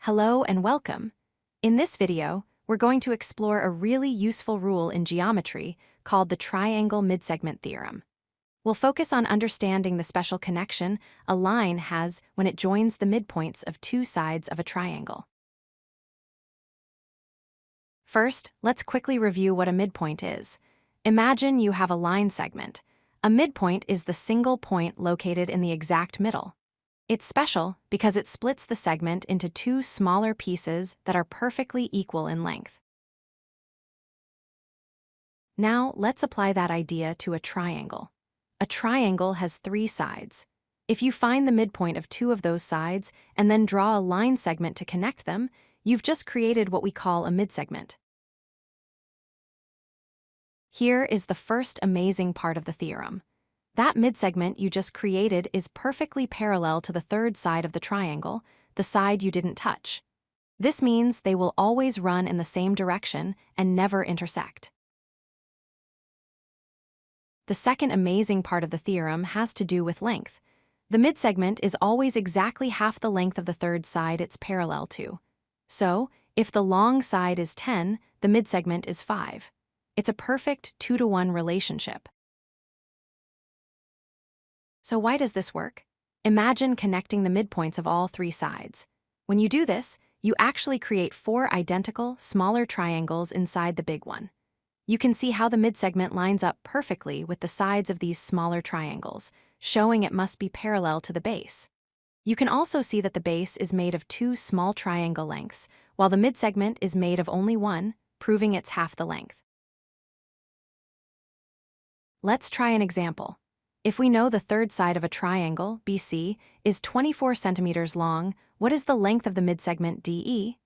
Hello and welcome. In this video, we're going to explore a really useful rule in geometry called the Triangle Midsegment Theorem. We'll focus on understanding the special connection a line has when it joins the midpoints of two sides of a triangle. First, let's quickly review what a midpoint is. Imagine you have a line segment. A midpoint is the single point located in the exact middle. It's special because it splits the segment into two smaller pieces that are perfectly equal in length. Now, let's apply that idea to a triangle. A triangle has three sides. If you find the midpoint of two of those sides and then draw a line segment to connect them, you've just created what we call a midsegment. Here is the first amazing part of the theorem. That midsegment you just created is perfectly parallel to the third side of the triangle, the side you didn't touch. This means they will always run in the same direction and never intersect. The second amazing part of the theorem has to do with length. The midsegment is always exactly half the length of the third side it's parallel to. So, if the long side is 10, the midsegment is 5. It's a perfect 2-to-1 relationship. So why does this work? Imagine connecting the midpoints of all three sides. When you do this, you actually create 4 identical, smaller triangles inside the big one. You can see how the midsegment lines up perfectly with the sides of these smaller triangles, showing it must be parallel to the base. You can also see that the base is made of 2 small triangle lengths, while the midsegment is made of only one, proving it's half the length. Let's try an example. If we know the third side of a triangle, BC, is 24 centimeters long, what is the length of the midsegment DE?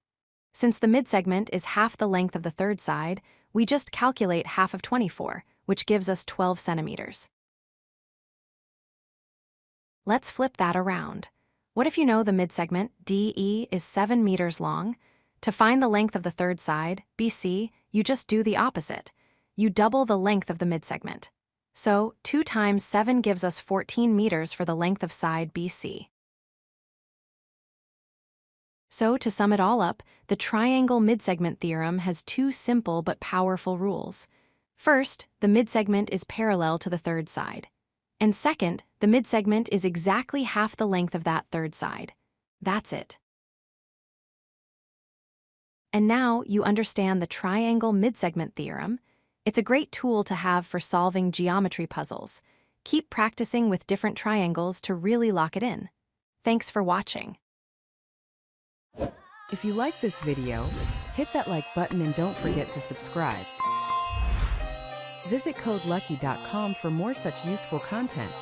Since the midsegment is half the length of the third side, we just calculate half of 24, which gives us 12 centimeters. Let's flip that around. What if you know the midsegment DE is 7 meters long? To find the length of the third side, BC, you just do the opposite. You double the length of the midsegment. So, 2 times 7 gives us 14 meters for the length of side BC. So, to sum it all up, the Triangle Midsegment Theorem has 2 simple but powerful rules. First, the midsegment is parallel to the third side. And second, the midsegment is exactly half the length of that third side. That's it. And now you understand the Triangle Midsegment Theorem. It's a great tool to have for solving geometry puzzles. Keep practicing with different triangles to really lock it in. Thanks for watching. If you like this video, hit that like button and don't forget to subscribe. Visit codelucky.com for more such useful content.